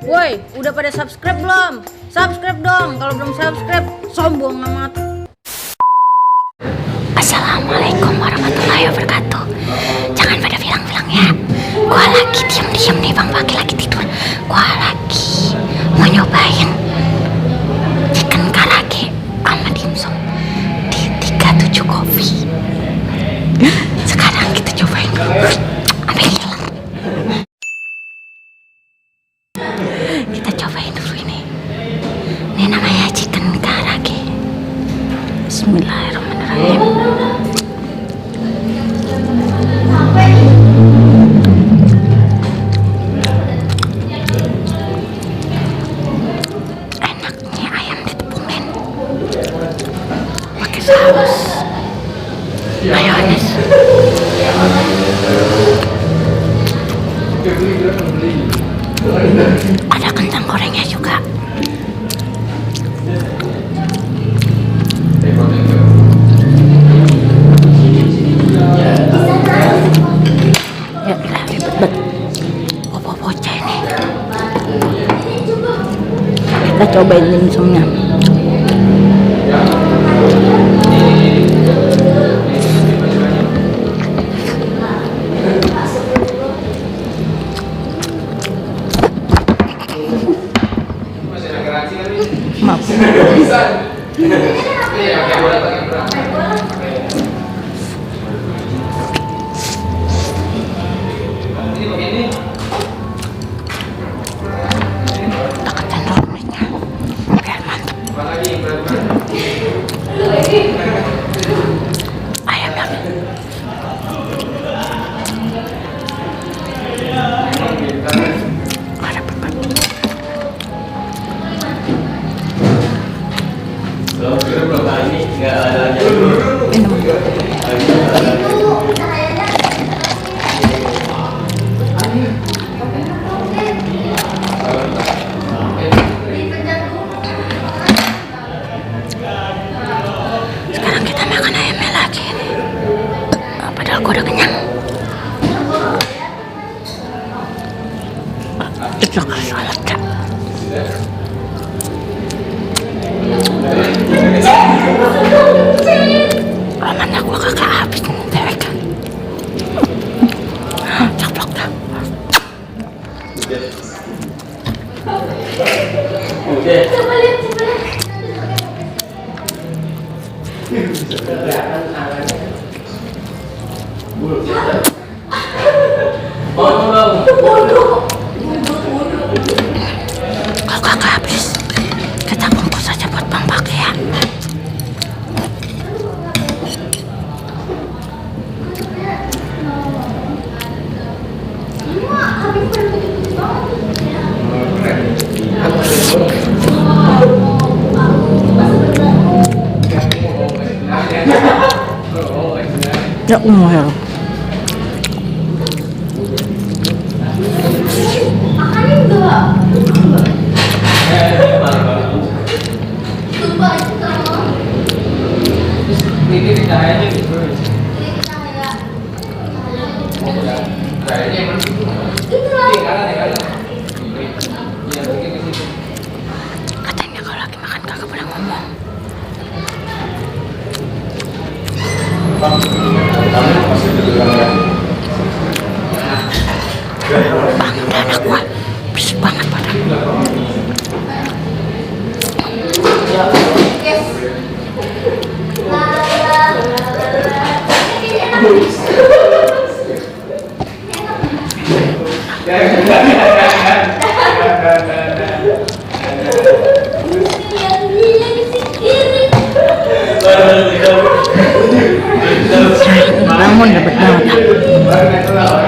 Woi, udah pada subscribe belum? Subscribe dong, kalau belum subscribe, sombong amat. Assalamualaikum warahmatullahi wabarakatuh. Jangan pada bilang-bilang ya. Gua lagi diam-diam nih Bang Pakih lagi tidur. Gua lagi mau nyobain chicken karage sama dimsum di 37 Coffee. Sekarang kita cobain dulu. Sampai hilang. Kita cobain dulu ini. Ini namanya chicken karage. Bismillahirrahmanirrahim. Enaknya ayam ditepungin pakai saus mayones. Ada kentang gorengnya juga. Ya lah, ribet banget. Bocah ini. Kita cobain dimsumnya. Maaf. Tekan rombenya biar mantap. Ayamnya ada beban. Sekarang kita makan ayamnya lagi nih. Padahal gue udah kenyang. Itu salat Kak. Anak gua kagak habis dewek. Caplok dah. Kalau kagak habis, kita bungkus aja buat Bang Pakih ya. Ya ya. Katanya kalau lagi makan kagak boleh ngomong. Bang, udah anak gua berisik banget pada. Bangun dapat banget.